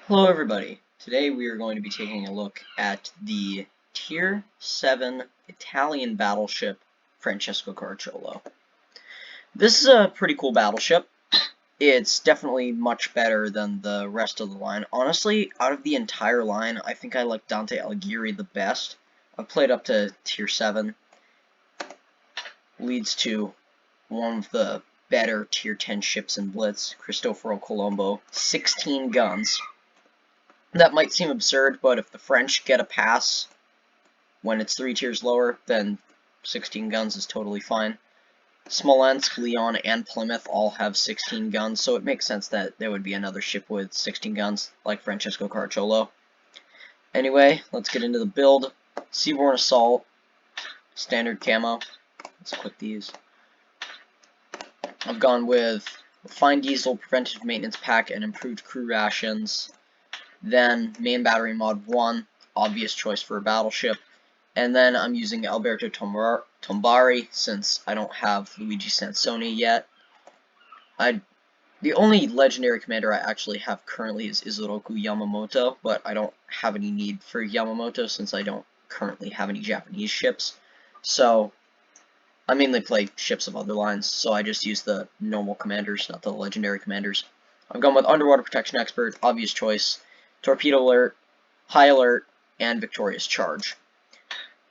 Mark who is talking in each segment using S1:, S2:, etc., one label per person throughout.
S1: Hello everybody. Today we are going to be taking a look at the Tier 7 Italian battleship Francesco Caracciolo. This is a pretty cool battleship. It's definitely much better than the rest of the line. Honestly, out of the entire line, I think I like Dante Alighieri the best. I've played up to Tier 7. Leads to one of the better Tier 10 ships in Blitz, Cristoforo Colombo, 16 guns. That might seem absurd, but if the French get a pass when it's 3 tiers lower, then 16 guns is totally fine. Smolensk, Lyon, and Plymouth all have 16 guns, so it makes sense that there would be another ship with 16 guns, like Francesco Caracciolo. Anyway, let's get into the build. Seaborne Assault, standard camo. Let's click these. I've gone with refined diesel, preventative maintenance pack, and improved crew rations. Then main battery mod 1, obvious choice for a battleship. And then I'm using Alberto Tombari since I don't have Luigi Sansoni yet. The only legendary commander I actually have currently is Isoroku Yamamoto, but I don't have any need for Yamamoto since I don't currently have any Japanese ships. So I mainly play ships of other lines, so I just use the normal commanders, not the legendary commanders. I've gone with Underwater Protection Expert, obvious choice, Torpedo Alert, High Alert, and Victorious Charge.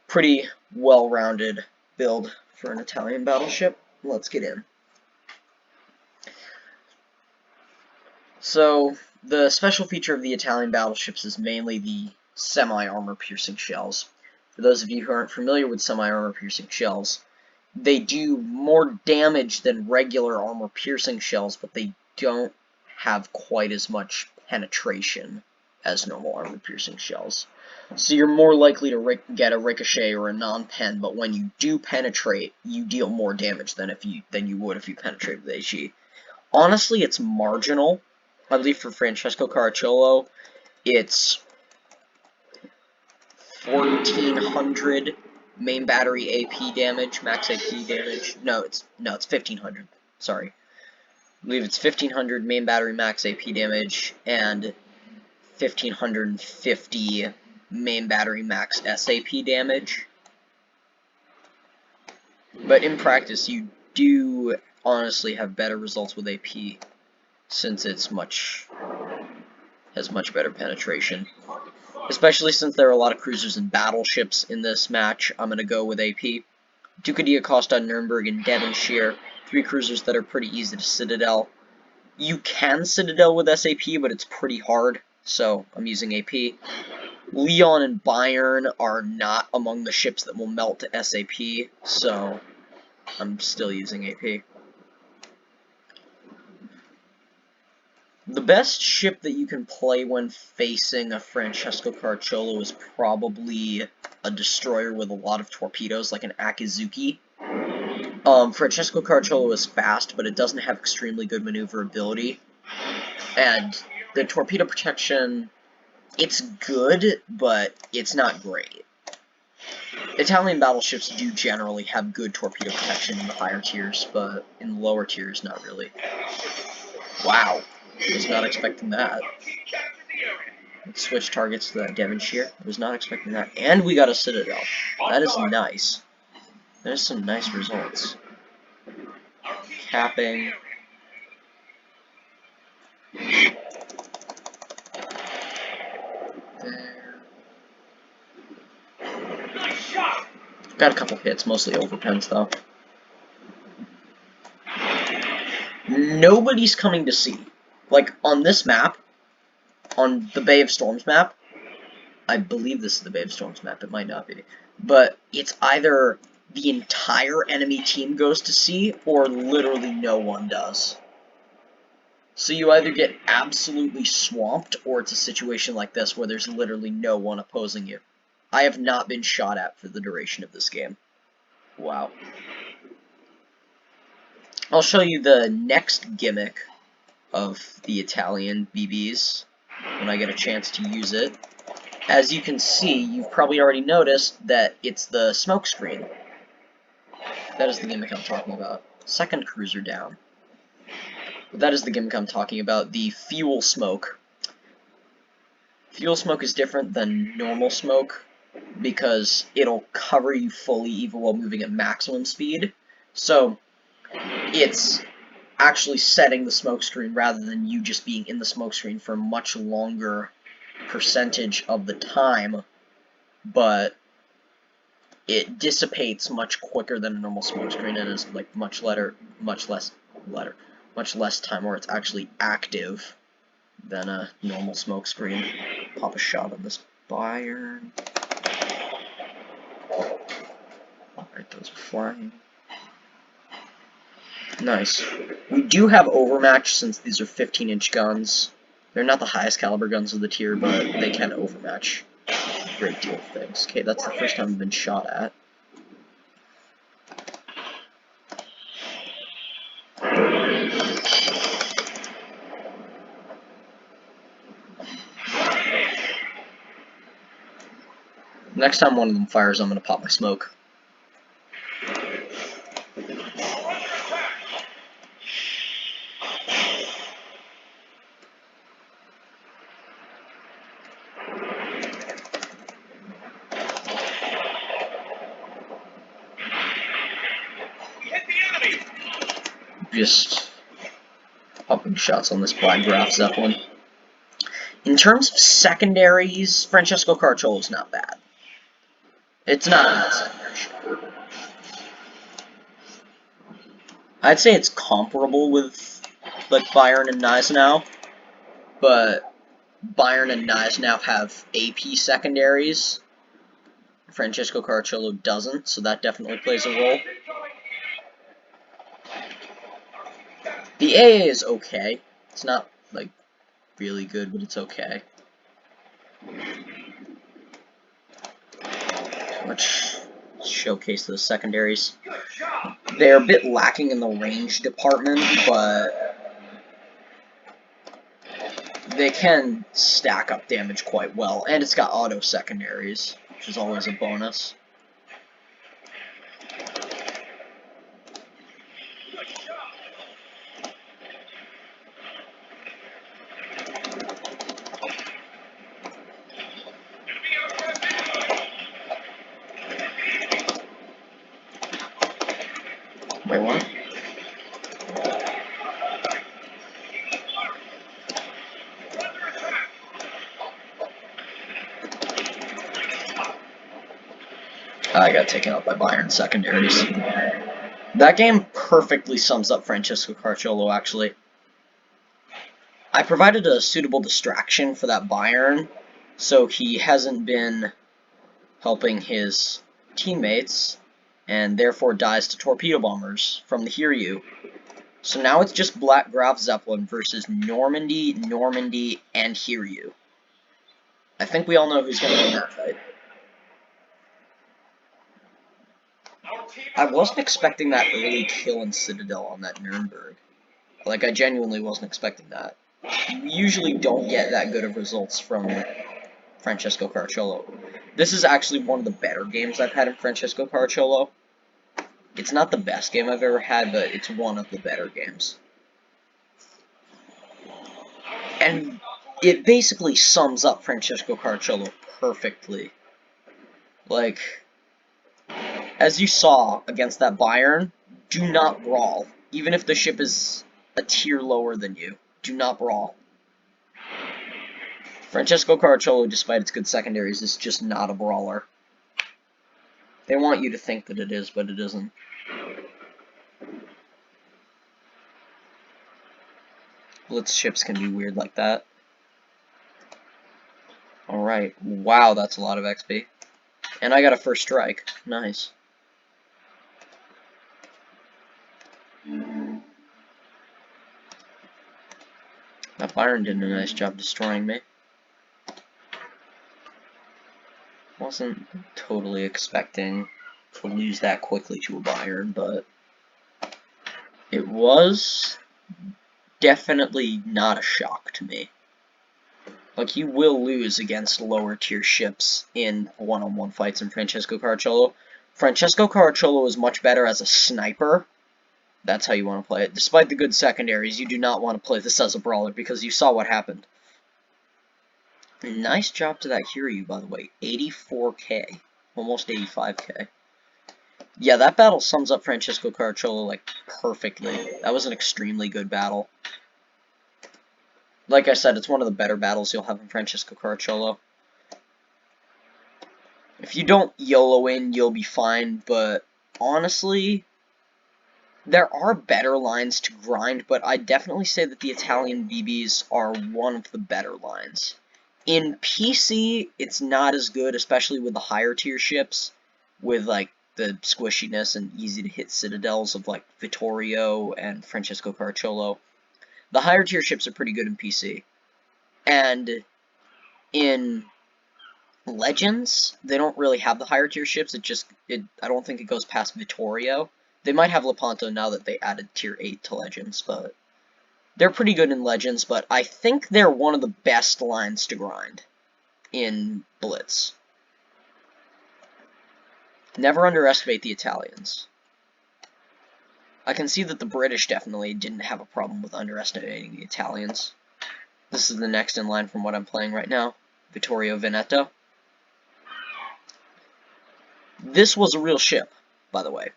S1: Pretty well-rounded build for an Italian battleship. Let's get in. So, the special feature of the Italian battleships is mainly the semi-armor piercing shells. For those of you who aren't familiar with semi-armor piercing shells, they do more damage than regular armor piercing shells, but they don't have quite as much penetration as normal armor piercing shells. So you're more likely to get a ricochet or a non-pen, but when you do penetrate, you deal more damage than you would if you penetrate with AG. Honestly, it's marginal. I believe for Francesco Caracciolo, it's 1400 main battery AP damage, max AP damage. No, it's 1500. Sorry. I believe it's 1500 main battery max AP damage and 1550 main battery max SAP damage. But in practice, you do honestly have better results with AP since it's has much better penetration. Especially since there are a lot of cruisers and battleships in this match, I'm going to go with AP. Ducadia, Costa, Nuremberg, and Devonshire, 3 cruisers that are pretty easy to Citadel. You can Citadel with SAP, but it's pretty hard, so I'm using AP. Lyon and Bayern are not among the ships that will melt to SAP, so I'm still using AP. The best ship that you can play when facing a Francesco Caracciolo is probably a destroyer with a lot of torpedoes, like an Akizuki. Francesco Caracciolo is fast, but it doesn't have extremely good maneuverability. And the torpedo protection, it's good, but it's not great. Italian battleships do generally have good torpedo protection in the higher tiers, but in the lower tiers, not really. Wow. Was not expecting that. Let's switch targets to that Devonshire. Was not expecting that. And we got a Citadel. That is nice. There's some nice results. Capping. There. Got a couple hits, mostly overpens though. Nobody's coming to sea. Like, on this map, on the Bay of Storms map, I believe this is the Bay of Storms map, it might not be, but it's either the entire enemy team goes to sea, or literally no one does. So you either get absolutely swamped, or it's a situation like this where there's literally no one opposing you. I have not been shot at for the duration of this game. Wow. I'll show you the next gimmick of the Italian BBs when I get a chance to use it. As you can see, you've probably already noticed that it's the smoke screen. That is the gimmick I'm talking about. Second cruiser down. But that is the gimmick I'm talking about, the fuel smoke. Fuel smoke is different than normal smoke because it'll cover you fully even while moving at maximum speed. So it's actually setting the smoke screen rather than you just being in the smoke screen for a much longer percentage of the time, but it dissipates much quicker than a normal smoke screen and is like much less time where it's actually active than a normal smoke screen. Pop a shot on this iron. Alright, those are flying. Nice. We do have overmatch since these are 15-inch guns. They're not the highest caliber guns of the tier, but they can overmatch a great deal of things. Okay, that's the first time I've been shot at. Next time one of them fires, I'm going to pop my smoke. Just popping shots on this black graph Zeppelin. In terms of secondaries, Francesco Caracciolo is not bad. It's not a bad secondary ship. I'd say it's comparable with like Bayern and Gneisenau, but Bayern and Gneisenau have AP secondaries. Francesco Caracciolo doesn't, so that definitely plays a role. The AA is okay. It's not like really good, but it's okay. Let's showcase those secondaries. They're a bit lacking in the range department, but they can stack up damage quite well. And it's got auto secondaries, which is always a bonus. Wait, what? I got taken out by Bayern secondaries. That game perfectly sums up Francesco Caracciolo, actually. I provided a suitable distraction for that Bayern, so he hasn't been helping his teammates, and therefore dies to torpedo bombers from the Hiryu. So now it's just Black Graf Zeppelin versus Normandy, and Hiryu. I think we all know who's going to win that fight. I wasn't expecting that early kill in Citadel on that Nuremberg. Like, I genuinely wasn't expecting that. We usually don't get that good of results from Francesco Caracciolo. This is actually one of the better games I've had in Francesco Caracciolo. It's not the best game I've ever had, but it's one of the better games. And it basically sums up Francesco Caracciolo perfectly. Like, as you saw against that Bayern, do not brawl. Even if the ship is a tier lower than you, do not brawl. Francesco Caracciolo, despite its good secondaries, is just not a brawler. They want you to think that it is, but it isn't. Blitz ships can be weird like that. Alright, wow, that's a lot of XP. And I got a first strike. Nice. That Byron did a nice job destroying me. Wasn't totally expecting to lose that quickly to a Bayern, but it was definitely not a shock to me. Like, you will lose against lower tier ships in one-on-one fights in Francesco Caracciolo. Francesco Caracciolo is much better as a sniper. That's how you want to play it. Despite the good secondaries, you do not want to play this as a brawler because you saw what happened. Nice job to that Hiryu, by the way. 84k. Almost 85k. Yeah, that battle sums up Francesco Caracciolo, like, perfectly. That was an extremely good battle. Like I said, it's one of the better battles you'll have in Francesco Caracciolo. If you don't YOLO in, you'll be fine, but honestly, there are better lines to grind, but I'd definitely say that the Italian BBs are one of the better lines. In PC, it's not as good, especially with the higher tier ships, with like the squishiness and easy to hit citadels of like Vittorio and Francesco Caracciolo. The higher tier ships are pretty good in PC. And in Legends, they don't really have the higher tier ships. I don't think it goes past Vittorio. They might have Lepanto now that they added tier 8 to Legends, but they're pretty good in Legends, but I think they're one of the best lines to grind in Blitz. Never underestimate the Italians. I can see that the British definitely didn't have a problem with underestimating the Italians. This is the next in line from what I'm playing right now, Vittorio Veneto. This was a real ship, by the way.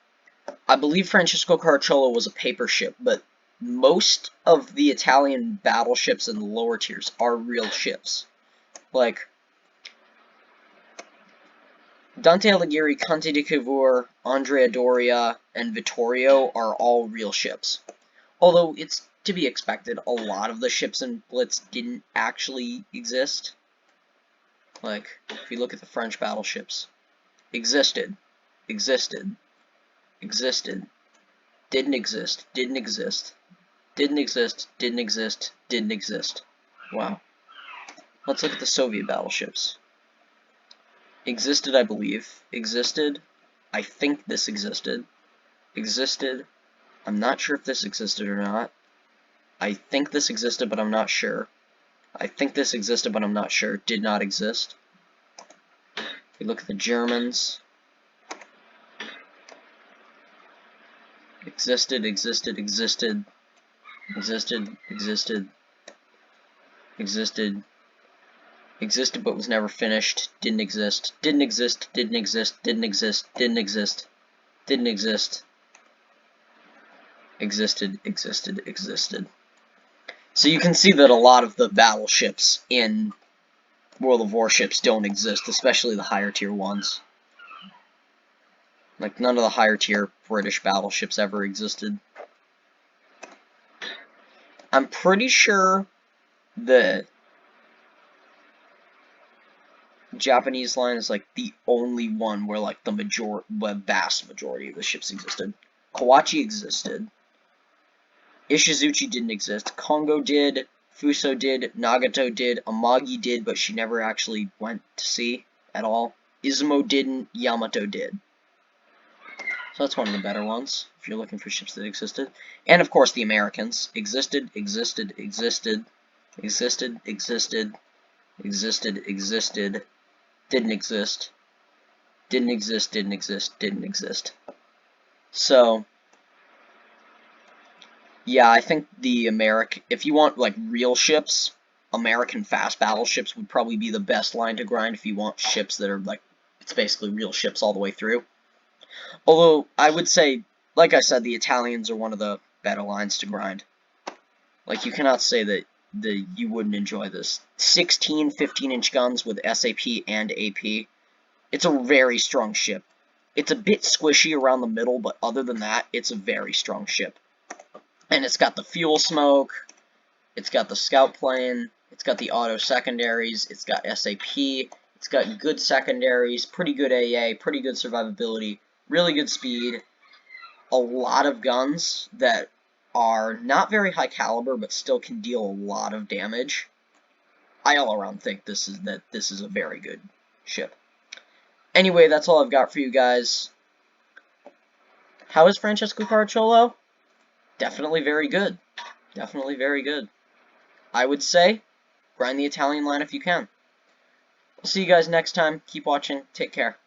S1: I believe Francesco Caracciolo was a paper ship, but most of the Italian battleships in the lower tiers are real ships. Like, Dante Alighieri, Conte di Cavour, Andrea Doria, and Vittorio are all real ships. Although it's to be expected, a lot of the ships in Blitz didn't actually exist. Like, if you look at the French battleships, existed, existed, existed, didn't exist, didn't exist, didn't exist, didn't exist, didn't exist. Wow. Let's look at the Soviet battleships. Existed, I believe. Existed. I think this existed. Existed. I'm not sure if this existed or not. I think this existed, but I'm not sure. I think this existed, but I'm not sure. Did not exist. We look at the Germans. Existed, existed, existed. Existed, existed. Existed. Existed, but was never finished. Didn't exist. Didn't exist, didn't exist, didn't exist, didn't exist. Didn't exist. Existed, existed, existed. So you can see that a lot of the battleships in World of Warships don't exist, especially the higher tier ones. Like, none of the higher tier British battleships ever existed. I'm pretty sure the Japanese line is like the only one where like the vast majority of the ships existed. Kawachi existed. Ishizuchi didn't exist. Kongo did. Fuso did. Nagato did. Amagi did, but she never actually went to sea at all. Izumo didn't. Yamato did. So that's one of the better ones, if you're looking for ships that existed. And of course the Americans. Existed, existed, existed, existed, existed, existed, existed, didn't exist, didn't exist, didn't exist, didn't exist. So, yeah, I think the if you want like real ships, American fast battleships would probably be the best line to grind if you want ships that are like, it's basically real ships all the way through. Although, I would say, like I said, the Italians are one of the better lines to grind. Like, you cannot say that you wouldn't enjoy this. 16 15-inch guns with SAP and AP. It's a very strong ship. It's a bit squishy around the middle, but other than that, it's a very strong ship. And it's got the fuel smoke, it's got the scout plane, it's got the auto secondaries, it's got SAP, it's got good secondaries, pretty good AA, pretty good survivability, really good speed, a lot of guns that are not very high caliber but still can deal a lot of damage. I all around think this is a very good ship. Anyway, that's all I've got for you guys. How is Francesco Caracciolo? Definitely very good. Definitely very good. I would say grind the Italian line if you can. We'll see you guys next time. Keep watching. Take care.